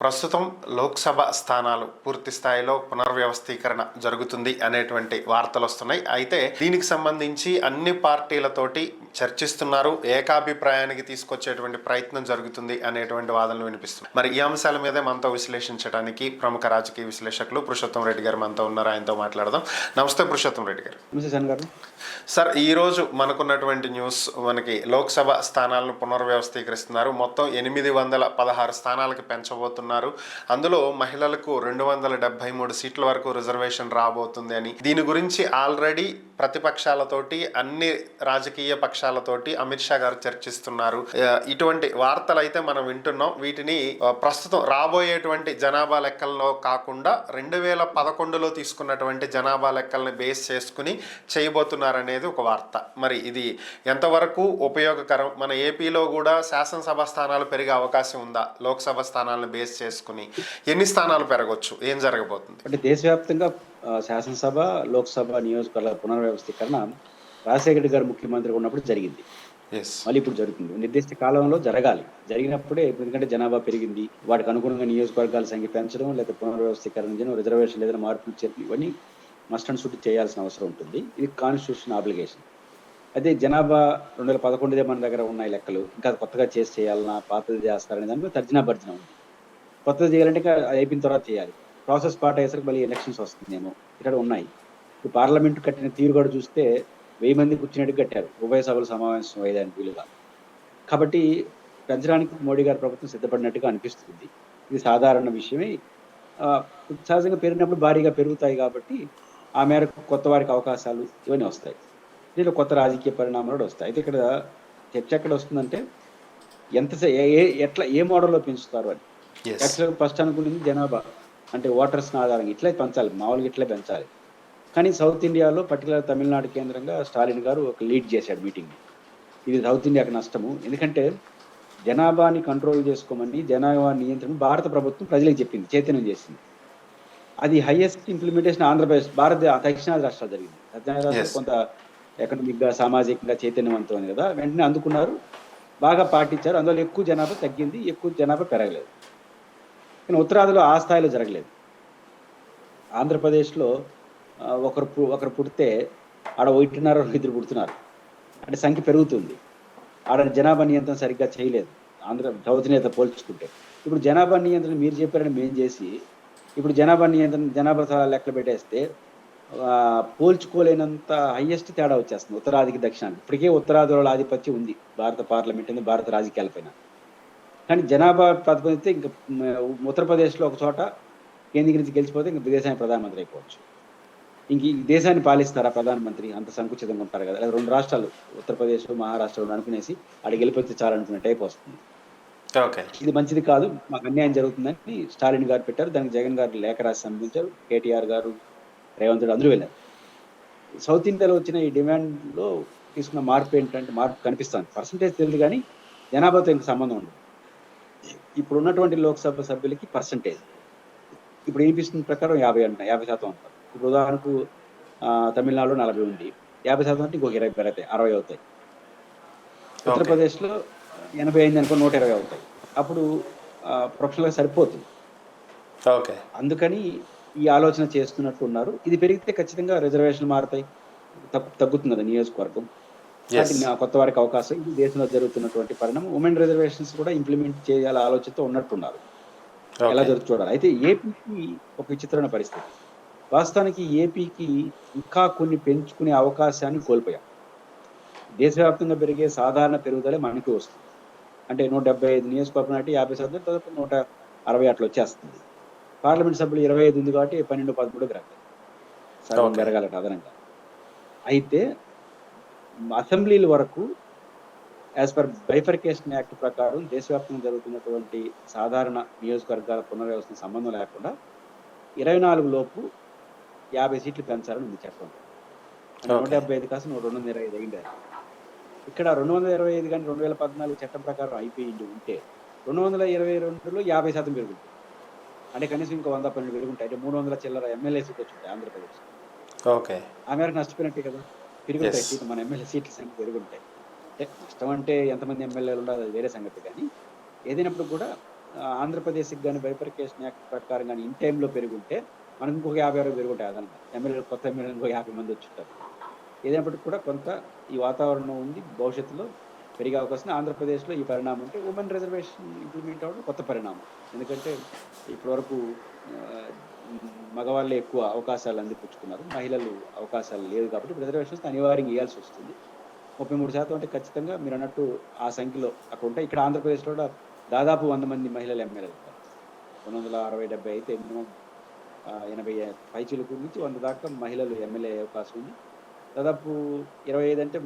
ప్రస్తుతం లోక్సభ స్థానాలు పూర్తి స్థాయిలో పునర్వ్యవస్థీకరణ జరుగుతుంది అనేటువంటి వార్తలు వస్తున్నాయి. అయితే దీనికి సంబంధించి అన్ని పార్టీలతోటి చర్చిస్తున్నారు, ఏకాభిప్రాయానికి తీసుకొచ్చేటువంటి ప్రయత్నం జరుగుతుంది అనేటువంటి వాదనలు వినిపిస్తుంది. మరి ఈ అంశాల మీదే మనతో విశ్లేషించడానికి ప్రముఖ రాజకీయ విశ్లేషకులు పురుషోత్తం రెడ్డి గారు మనతో ఉన్నారు. ఆయనతో మాట్లాడదాం. నమస్తే పురుషోత్తం రెడ్డి గారు. సార్, ఈరోజు మనకున్నటువంటి న్యూస్, మనకి లోక్సభ స్థానాలను పునర్వ్యవస్థీకరిస్తున్నారు. మొత్తం 816 స్థానాలకు పెంచబోతున్నారు. అందులో మహిళలకు 273 సీట్ల వరకు రిజర్వేషన్ రాబోతుంది అని, దీని గురించి ఆల్రెడీ ప్రతిపక్షాలతోటి అన్ని రాజకీయ పక్షాలతోటి అమిత్ షా గారు చర్చిస్తున్నారు. ఇటువంటి వార్తలు అయితే మనం వింటున్నాం. వీటిని ప్రస్తుతం రాబోయేటువంటి జనాభా లెక్కల్లో కాకుండా 2011లో తీసుకున్నటువంటి జనాభా లెక్కల్ని బేస్ చేసుకుని చేయబోతున్నారనేది ఒక వార్త. మరి ఇది ఎంతవరకు ఉపయోగకరం? మన ఏపీలో కూడా శాసనసభ స్థానాలు పెరిగే అవకాశం ఉందా? లోక్సభ స్థానాలను బేస్ చేసుకుని ఎన్ని స్థానాలు పెరగవచ్చు? ఏం జరగబోతుంది? అంటే దేశవ్యాప్తంగా శాసనసభ, లోక్సభ నియోజకవర్గాల పునర్వ్యవస్థీకరణ రాజశేఖర రెడ్డి గారు ముఖ్యమంత్రి ఉన్నప్పుడు జరిగింది. మళ్ళీ ఇప్పుడు జరుగుతుంది. నిర్దిష్ట కాలంలో జరగాలి. జరిగినప్పుడే, ఎందుకంటే జనాభా పెరిగింది, వాటికి అనుగుణంగా నియోజకవర్గాల సంఖ్య పెంచడం, లేదా పునర్వ్యవస్థీకరణ చేయడం, రిజర్వేషన్ లేదా మార్పులు చేర్పులు, ఇవన్నీ మస్ట్ అండ్ షుడ్ చేయాల్సిన అవసరం ఉంటుంది. ఇది కాన్స్టిట్యూషన్ ఆబ్లిగేషన్. అదే జనాభా 2011 మన దగ్గర ఉన్నాయి లెక్కలు, ఇంకా కొత్తగా చేయాలన్నా, పాతది చేస్తారనే దాని మీద తర్జనా భర్జన ఉంది. కొత్తది చేయాలంటే ఇంకా అయిపోయిన తర్వాత చేయాలి. ప్రాసెస్ స్టార్ట్ అయ్యేసరికి మళ్ళీ ఎలక్షన్స్ వస్తుందేమో. ఇక్కడ ఉన్నాయి. ఇప్పుడు పార్లమెంట్ కట్టిన తీరు కూడా చూస్తే 1000 మంది కూర్చున్నట్టు కట్టారు, ఉభయ సభల సమావేశం అయ్యేదానికి వీలుగా. కాబట్టి పెంచడానికి మోడీ గారి ప్రభుత్వం సిద్ధపడినట్టుగా అనిపిస్తుంది. ఇది సాధారణ విషయమే. సహజంగా పెరిగినప్పుడు భారీగా పెరుగుతాయి కాబట్టి ఆ మేరకు కొత్త వారికి అవకాశాలు ఇవన్నీ వస్తాయి. దీంట్లో కొత్త రాజకీయ పరిణామాలు వస్తాయి. అయితే ఇక్కడ చర్చ ఎక్కడ వస్తుందంటే, ఏ మోడల్లో పెంచుతారు అని. యాక్చువల్గా ఫస్ట్ అనుకునేది జనాభా అంటే ఓటర్స్ ఆధారంగా ఇట్లే పెంచాలి, మామూలుగా ఇట్లే పెంచాలి. కానీ సౌత్ ఇండియాలో, పర్టికులర్ తమిళనాడు కేంద్రంగా స్టాలిన్ గారు ఒక లీడ్ చేశాడు మీటింగ్. ఇది సౌత్ ఇండియాకి నష్టము. ఎందుకంటే జనాభాని కంట్రోల్ చేసుకోమని, జనాభా నియంత్రణ భారత ప్రభుత్వం ప్రజలకు చెప్పింది, చైతన్యం చేసింది. అది హైయెస్ట్ ఇంప్లిమెంటేషన్ ఆంధ్రప్రదేశ్, దక్షిణాది రాష్ట్రాలు జరిగింది. దక్షిణాది రాష్ట్రాలు కొంత ఎకనామిక్గా, సామాజికంగా చైతన్యవంతమైంది కదా, వెంటనే అందుకున్నారు, బాగా పాటించారు. అందులో ఎక్కువ జనాభా తగ్గింది, ఎక్కువ జనాభా పెరగలేదు. కానీ ఉత్తరాదిలో ఆ స్థాయిలో జరగలేదు. ఆంధ్రప్రదేశ్లో ఒకరు పుడితే ఆడ 1.5 పుడుతున్నారు, అంటే సంఖ్య పెరుగుతుంది. ఆడ జనాభా నియంత్రణ సరిగ్గా చేయలేదు సౌత్ ఇండియాతో పోల్చుకుంటే. ఇప్పుడు జనాభా నియంత్రణ మీరు చెప్పారని మేము చేసి, ఇప్పుడు జనాభా లెక్కలు పెట్టేస్తే పోల్చుకోలేనంత హైయెస్ట్ తేడా వచ్చేస్తుంది ఉత్తరాదికి, దక్షిణానికి. ఇప్పటికే ఉత్తరాదిలో ఆధిపత్యం ఉంది భారత పార్లమెంట్ ఉంది, భారత రాజకీయాలపైన. కానీ జనాభా ప్రతిపాదిస్తే ఇంకా ఉత్తరప్రదేశ్లో ఒక చోట కేంద్రీకరించి గెలిచిపోతే ఇంకా దేశానికి ప్రధానమంత్రి అయిపోవచ్చు. ఇంక ఈ దేశాన్ని పాలిస్తారా ప్రధానమంత్రి? అంత సంకుచితంగా ఉంటారు కదా. లేదా 2 రాష్ట్రాలు, ఉత్తరప్రదేశ్, మహారాష్ట్ర అనుకునేసి అడిగి గెలిపోతే చాలనుకునే టైప్ వస్తుంది. ఇది మంచిది కాదు, మాకు అన్యాయం జరుగుతుందని స్టాలిన్ గారు పెట్టారు. దానికి జగన్ గారు లేఖ రాసి సంబంధించారు. కేటీఆర్ గారు, రేవంత్ రెడ్డి అందరూ వెళ్ళారు. సౌత్ ఇండియాలో వచ్చిన ఈ డిమాండ్లో తీసుకున్న మార్పు ఏంటంటే, మార్పు కనిపిస్తుంది. పర్సంటేజ్ తెలియదు కానీ జనాభాతో ఇంక సంబంధం ఉండదు. ఇప్పుడు ఉన్నటువంటి లోక్సభ సభ్యులకి పర్సంటేజ్ ఇప్పుడు వినిపిస్తున్న ప్రకారం 50% ఉంటారు. ఇప్పుడు ఉదాహరణకు తమిళనాడులో 40 ఉంది, 50% అంటే ఇంకొక 20 పెరుగుతాయి, 60 అవుతాయి. ఉత్తరప్రదేశ్లో 80 అయింది అనుకో, 120 అవుతాయి. అప్పుడు ప్రొఫెషనల్గా సరిపోతుంది. అందుకని ఈ ఆలోచన చేస్తున్నట్టు ఉన్నారు. ఇది పెరిగితే ఖచ్చితంగా రిజర్వేషన్లు మారుతాయి, తగ్గుతుంది కదా నియోజకవర్గం. కొత్త వారికి అవకాశం. ఇది దేశంలో జరుగుతున్నటువంటి పరిణామం. ఉమెన్ రిజర్వేషన్స్ కూడా ఇంప్లిమెంట్ చేయాల ఆలోచనతో ఉన్నట్టున్నారు. ఎలా జరుగుతూ చూడాలి. అయితే ఏపీకి ఒక విచిత్రమైన పరిస్థితి. వాస్తవానికి ఏపీకి ఇంకా కొన్ని పెంచుకునే అవకాశాన్ని కోల్పోయాం. దేశవ్యాప్తంగా పెరిగే సాధారణ పెరుగుదలే మనకి వస్తుంది. అంటే 175 నియోజకవర్గం అంటే 50%, దాదాపు 160 అట్లా వచ్చేస్తుంది. పార్లమెంట్ సభ్యులు 25 ఉంది కాబట్టి 12, 13 పెరగాలి, సగం పెరగాలట అదనంగా. అయితే అసెంబ్లీల వరకు యాజ్ పర్ బైఫర్కేషన్ యాక్ట్ ప్రకారం దేశవ్యాప్తంగా జరుగుతున్నటువంటి సాధారణ నియోజకవర్గాల పునర్వ్యవస్థ సంబంధం లేకుండా 24 లోపు 50 సీట్లు పెంచాలని ఉంది చట్టం. 175 కాస్త 225 అయింది. ఇక్కడ 225 కానీ 2014 చట్టం ప్రకారం అయిపోయింది ఉంటే 222లో 50% పెరుగుతుంది. అంటే కనీసం ఇంకో 112 పెరుగుంటాయి. అంటే 300 చిల్లర ఎమ్మెల్యే సీట్లు వచ్చుంటాయి ఆంధ్రప్రదేశ్. ఆ మేరకు నష్టపోయినట్టే కదా, పెరుగుతాయి సీట్లు, మన ఎమ్మెల్యే సీట్ల సంఖ్య పెరుగుంటాయి. అంటే నష్టం అంటే ఎంతమంది ఎమ్మెల్యేలు ఉండాలి అది వేరే సంగతి. కానీ ఏదైనప్పుడు కూడా ఆంధ్రప్రదేశ్కి కానీ బైఫర్కేషన్ యాక్ట్ ప్రకారం కానీ ఇన్ టైంలో పెరుగుంటే మనకు ఇంకొక 50 పెరుగుంటాయి అదనంగా. ఎమ్మెల్యేలు కొత్త ఎమ్మెల్యేలు ఇంకో 50 మంది వచ్చుంటారు. ఏదైనప్పటికీ కూడా కొంత ఈ వాతావరణం ఉంది, భవిష్యత్తులో పెరిగే అవకాశం. ఆంధ్రప్రదేశ్లో ఈ పరిణామం అంటే ఉమెన్ రిజర్వేషన్ ఇంప్లిమెంట్ అవ్వడం కొత్త పరిణామం. ఎందుకంటే ఇప్పటివరకు మగవాళ్ళే ఎక్కువ అవకాశాలు అందిపుచ్చుకున్నారు, మహిళలు అవకాశాలు లేదు కాబట్టి రిజర్వేషన్స్ అనివార్యంగా ఇవ్వాల్సి వస్తుంది. 33% అంటే ఖచ్చితంగా మీరు అన్నట్టు ఆ సంఖ్యలో అక్కడ ఉంటాయి. ఇక్కడ ఆంధ్రప్రదేశ్లో కూడా దాదాపు 100 మంది మహిళలు ఎమ్మెల్యేలు ఉంటారు. 960-70 అయితే మినిమం 80 పైచిలకు నుంచి 100 దాకా మహిళలు ఎమ్మెల్యే అయ్యే అవకాశం ఉంది. దాదాపు 25 అంటే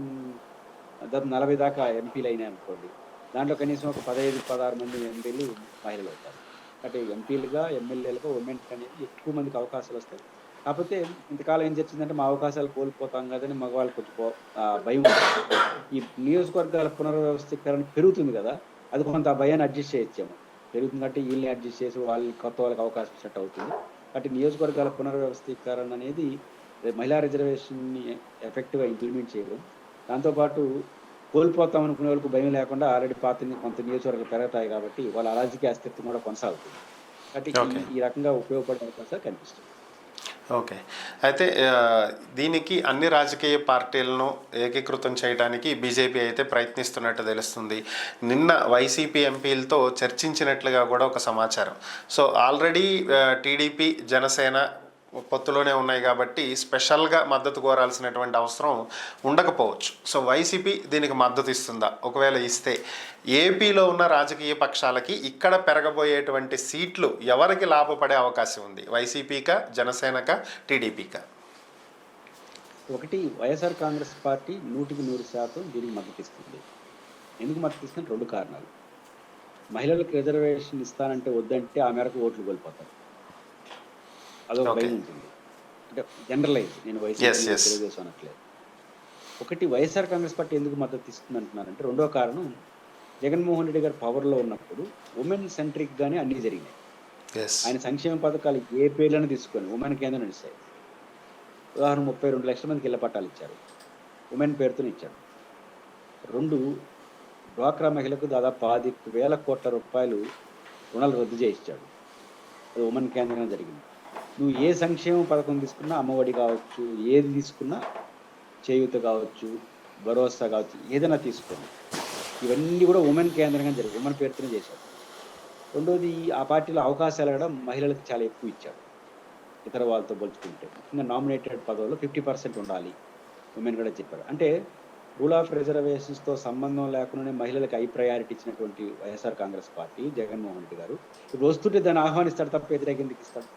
దాదాపు 40 దాకా ఎంపీలు అయినాయి అనుకోండి. దాంట్లో కనీసం ఒక 15-16 మంది ఎంపీలు మహిళలు అవుతారు. అంటే ఎంపీలుగా ఎమ్మెల్యేలుగా ఉమెన్కి అనేది ఎక్కువ మందికి అవకాశాలు వస్తాయి. కాకపోతే ఇంతకాలం ఏం జరిగిందంటే మా అవకాశాలు కోల్పోతాం కదని మగవాళ్ళు కొంచెం భయం ఉంటుంది. ఈ నియోజకవర్గాల పునర్వ్యవస్థీకరణ పెరుగుతుంది కదా, అది కొంత ఆ భయాన్ని అడ్జస్ట్ చేయొచ్చాము. పెరుగుతుంది అంటే వీళ్ళని అడ్జస్ట్ చేసి వాళ్ళకి కొత్త వాళ్ళకి అవకాశం ఇచ్చినట్టు అవుతుంది. కాబట్టి నియోజకవర్గాల పునర్వ్యవస్థీకరణ అనేది మహిళా రిజర్వేషన్ని ఎఫెక్టివ్గా ఇంప్లిమెంట్ చేయడం, దాంతోపాటు కోల్పోతాం అనుకునే వాళ్ళకి భయం లేకుండా ఆల్రెడీ పాత కొంత నియోజకవర్గాలు పెరుగుతాయి కాబట్టి వాళ్ళ రాజకీయ అస్తిత్వం కూడా కొనసాగుతుంది. కాబట్టి ఈ రకంగా ఉపయోగపడే అవకాశాలు కనిపిస్తుంది. ఓకే. అయితే దీనికి అన్ని రాజకీయ పార్టీలను ఏకీకృతం చేయడానికి బీజేపీ అయితే ప్రయత్నిస్తున్నట్టు తెలుస్తుంది. నిన్న వైసీపీ ఎంపీలతో చర్చించినట్లుగా కూడా ఒక సమాచారం. సో ఆల్రెడీ టీడీపీ, జనసేన పొత్తులోనే ఉన్నాయి కాబట్టి స్పెషల్గా మద్దతు కోరాల్సినటువంటి అవసరం ఉండకపోవచ్చు. సో వైసీపీ దీనికి మద్దతు ఇస్తుందా? ఒకవేళ ఇస్తే ఏపీలో ఉన్న రాజకీయ పక్షాలకి ఇక్కడ పెరగబోయేటువంటి సీట్లు ఎవరికి లాభపడే అవకాశం ఉంది? వైసీపీకా, జనసేనకా, టీడీపీకా? ఒకటి, వైఎస్ఆర్ కాంగ్రెస్ పార్టీ 100% దీనికి మద్దతు ఇస్తుంది. ఎందుకు మద్దతు ఇస్తుంది? 2 కారణాలు. మహిళలకు రిజర్వేషన్ ఇస్తానంటే వద్దంటే ఆ మేరకు ఓట్లు కోల్పోతారు, అదొక భయం ఉంటుంది. అంటే జనరలైజ్, నేను వైసీపీ తెలుగుదేశం అనట్లేదు. ఒకటి, వైఎస్ఆర్ కాంగ్రెస్ పార్టీ ఎందుకు మద్దతు ఇస్తుంది అంటున్నారంటే, రెండో కారణం, జగన్మోహన్ రెడ్డి గారు పవర్లో ఉన్నప్పుడు ఉమెన్ సెంట్రిక్ గానే అన్నీ జరిగినాయి. ఆయన సంక్షేమ పథకాలు ఏ పేర్లను తీసుకొని ఉమెన్ కేంద్రం నడిచాయి. ఉదాహరణ 32 లక్షల మందికి ఇళ్ల పట్టాలు ఇచ్చారు, ఉమెన్ పేరుతో ఇచ్చారు. 2, డ్వాక్రా మహిళకు దాదాపు 10,000 కోట్ల రూపాయలు రుణాలు రద్దు చేయించాడు, అది ఉమెన్ కేంద్రంగా జరిగింది. నువ్వు ఏ సంక్షేమ పథకం తీసుకున్నా, అమ్మఒడి కావచ్చు, ఏది తీసుకున్నా, చేయూత కావచ్చు, భరోసా కావచ్చు, ఏదైనా తీసుకున్నా ఇవన్నీ కూడా ఉమెన్ కేంద్రంగా జరిగింది, ఉమెన్ పేరుతోనే చేశాడు. రెండోది, ఆ పార్టీలో అవకాశాలు ఇవ్వడం మహిళలకు చాలా ఎక్కువ ఇచ్చాడు ఇతర వాళ్ళతో పోల్చుకుంటే. ముఖ్యంగా నామినేటెడ్ పదవుల్లో 50% ఉండాలి ఉమెన్ కూడా చెప్పారు. అంటే రూల్ ఆఫ్ రిజర్వేషన్స్తో సంబంధం లేకుండానే మహిళలకు ప్రయారిటీ ఇచ్చినటువంటి వైఎస్ఆర్ కాంగ్రెస్ పార్టీ, జగన్మోహన్ రెడ్డి గారు ఇప్పుడు వస్తుంటే దాన్ని ఆహ్వానిస్తాడు తప్ప వ్యతిరేకిందుకు ఇస్తాడు?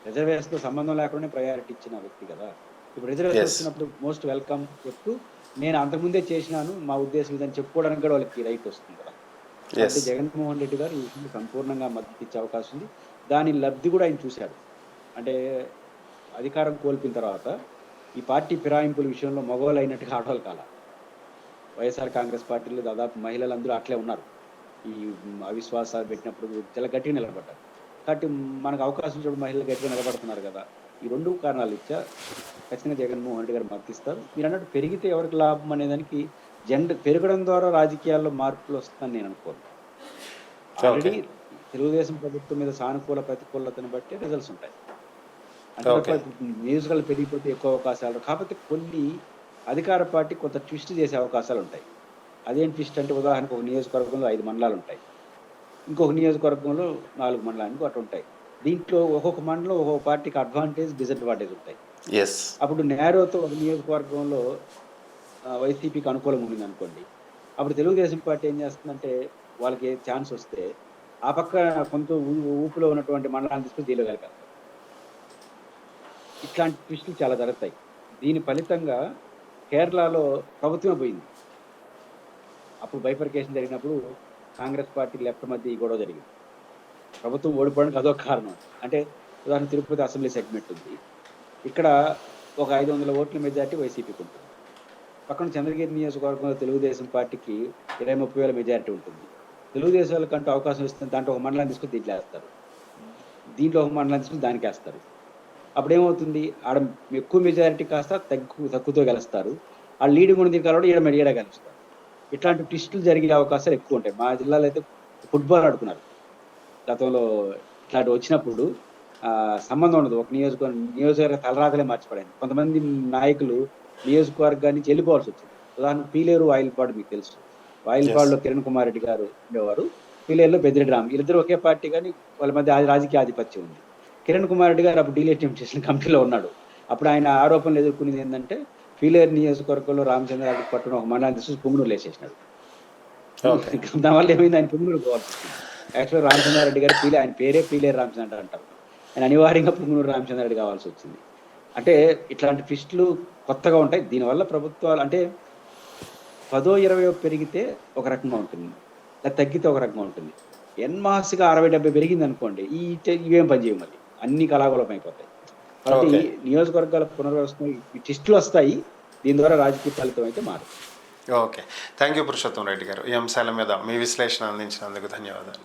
రిజర్వేషన్తో సంబంధం లేకుండా ప్రయారిటీ ఇచ్చిన వ్యక్తి కదా. ఇప్పుడు రిజర్వేషన్ వచ్చినప్పుడు మోస్ట్ వెల్కమ్ చెప్తూ నేను అంతకుముందే చేసినాను, మా ఉద్దేశం ఇదని చెప్పుకోవడానికి కూడా వాళ్ళకి రైట్ వస్తుంది కదా. అంటే జగన్మోహన్ రెడ్డి గారు ఈ విషయంలో సంపూర్ణంగా మద్దతు ఇచ్చే అవకాశం ఉంది. దాని లబ్ధి కూడా ఆయన చూశాడు. అంటే అధికారం కోల్పోయిన తర్వాత ఈ పార్టీ ఫిరాయింపుల విషయంలో మగవాళ్ళు అయినట్టుగా ఆడవాళ్ళు కాల. వైఎస్ఆర్ కాంగ్రెస్ పార్టీలో దాదాపు మహిళలందరూ అట్లే ఉన్నారు. ఈ అవిశ్వాసాలు పెట్టినప్పుడు చాలా గట్టిగా నిలబడ్డారు. కాబట్టి మనకు అవకాశం చూడ మహిళలు గట్టిగా నిలబడుతున్నారు కదా. ఈ 2 కారణాలు ఇచ్చా ఖచ్చితంగా జగన్మోహన్ రెడ్డి గారు మద్దతిస్తారు. మీరు అన్నట్టు పెరిగితే ఎవరికి లాభం అనేదానికి పెరగడం ద్వారా రాజకీయాల్లో మార్పులు వస్తుందని నేను అనుకోను. ఆల్రెడీ తెలుగుదేశం ప్రభుత్వం మీద సానుకూల ప్రతికూలతను బట్టి రిజల్ట్స్ ఉంటాయి. అంటే నియోజకవర్గాలు పెరిగిపోతే ఎక్కువ అవకాశాలు, కాకపోతే కొన్ని అధికార పార్టీ కొంత ట్విస్ట్ చేసే అవకాశాలు ఉంటాయి. అదేం ట్విస్ట్ అంటే, ఉదాహరణకు ఒక నియోజకవర్గంలో 5 మండలాలు ఉంటాయి, ఇంకొక నియోజకవర్గంలో 4 మండలానికి అటు ఉంటాయి. దీంట్లో ఒక్కొక్క మండలం ఒక్కొక్క పార్టీకి అడ్వాంటేజ్, డిసడ్వాంటేజ్ ఉంటాయి. అప్పుడు నేరోతో ఒక నియోజకవర్గంలో వైసీపీకి అనుకూలంగా ఉండింది అనుకోండి, అప్పుడు తెలుగుదేశం పార్టీ ఏం చేస్తుందంటే వాళ్ళకి ఛాన్స్ వస్తే ఆ పక్క కొంత ఊపులో ఉన్నటువంటి మండలాన్ని తీసుకుని తీయగలిగారు. ఇట్లాంటి ట్విస్టులు చాలా జరుగుతాయి. దీని ఫలితంగా కేరళలో ప్రభుత్వమే పోయింది. అప్పుడు బైఫర్కేషన్ జరిగినప్పుడు కాంగ్రెస్ పార్టీ లెఫ్ట్ మధ్య ఈ గొడవ జరిగింది. ప్రభుత్వం ఓడిపోవడానికి అదొక కారణం. అంటే ఉదాహరణ తిరుపతి అసెంబ్లీ సెగ్మెంట్ ఉంది, ఇక్కడ ఒక 500 ఓట్ల మెజార్టీ వైసీపీకి ఉంటుంది. పక్కన చంద్రగిరి నియోజకవర్గంలో తెలుగుదేశం పార్టీకి 20-30 వేల మెజార్టీ ఉంటుంది. తెలుగుదేశం వాళ్ళకంటూ అవకాశం ఇస్తుంది, దాంట్లో ఒక మండలాన్ని తీసుకుని దీంట్లో వేస్తారు, దీంట్లో ఒక మండలాన్ని తీసుకుని దానికి వేస్తారు. అప్పుడు ఏమవుతుంది, ఆడ ఎక్కువ మెజారిటీ కాస్త తక్కువతో గెలుస్తారు, ఆ లీడింగ్ ఉన్న దీనికి కాబట్టి ఈడ గెలుస్తారు. ఇట్లాంటి ట్విస్టులు జరిగే అవకాశాలు ఎక్కువ ఉంటాయి. మా జిల్లాలో అయితే ఫుట్బాల్ ఆడుకున్నారు, గతంలో ఇట్లాంటి వచ్చినప్పుడు సంబంధం ఉండదు. ఒక నియోజకవర్గ తలరాతలే మార్చిపడాయి. కొంతమంది నాయకులు నియోజకవర్గాన్ని నుంచి వెళ్ళిపోవాల్సి వచ్చింది. ఉదాహరణకు పీలేరు, వాయిల్పాడు మీకు తెలుసు. ఎస్. వాయిల్పాడులో కిరణ్ కుమార్ రెడ్డి గారు ఉండేవారు. పీలేరులో పెద్దిరెడ్డి రామ్. వీళ్ళిద్దరూ ఒకే పార్టీ కానీ వాళ్ళ మధ్య రాజకీయ ఆధిపత్యం ఉంది. కిరణ్ కుమార్ రెడ్డి గారు అప్పుడు డీలిమిటేషన్ కమిటీలో ఉన్నాడు. అప్పుడు ఆయన ఆరోపణలు ఎదుర్కొనేది ఏంటంటే పీలేరు నియోజకవర్గంలో రామచంద్రారెడ్డి పట్టున ఒక మండలాన్ని తీసుకొచ్చి పుంగనూరు వేసేసినాడు. ఓకే. దానివల్ల ఏమైంది, ఆయన పుంగనూరు పోవాల్సి వచ్చింది. యాక్చువల్గా రామచంద్రారెడ్డి గారు ఆయన పేరే పీలేరు రామచంద్ర అంటారు. ఆయన అనివార్యంగా పుంగనూరు రామచంద్రారెడ్డి కావాల్సి వచ్చింది. అంటే ఇట్లాంటి ట్విస్టులు కొత్తగా ఉంటాయి. దీనివల్ల ప్రభుత్వాలు అంటే 10-20 పెరిగితే ఒక రకంగా ఉంటుంది, లేదా తగ్గితే ఒక రకంగా ఉంటుంది. ఎన్మాస్గా 60-70 పెరిగింది అనుకోండి, ఇవేం పనిచేయవు, మళ్ళీ అన్ని కలాగులం అయిపోతాయి. కాబట్టి ఓకే. నియోజకవర్గాల పునర్వ్యవస్థ ఈ ట్విస్టులు వస్తాయి. దీని ద్వారా రాజకీయ ఫలితం అయితే మారదు. Okay. Thank you Purushottam Reddy గారు. ఈ అంశాల మీద మీ విశ్లేషణ అందించినందుకు ధన్యవాదాలు.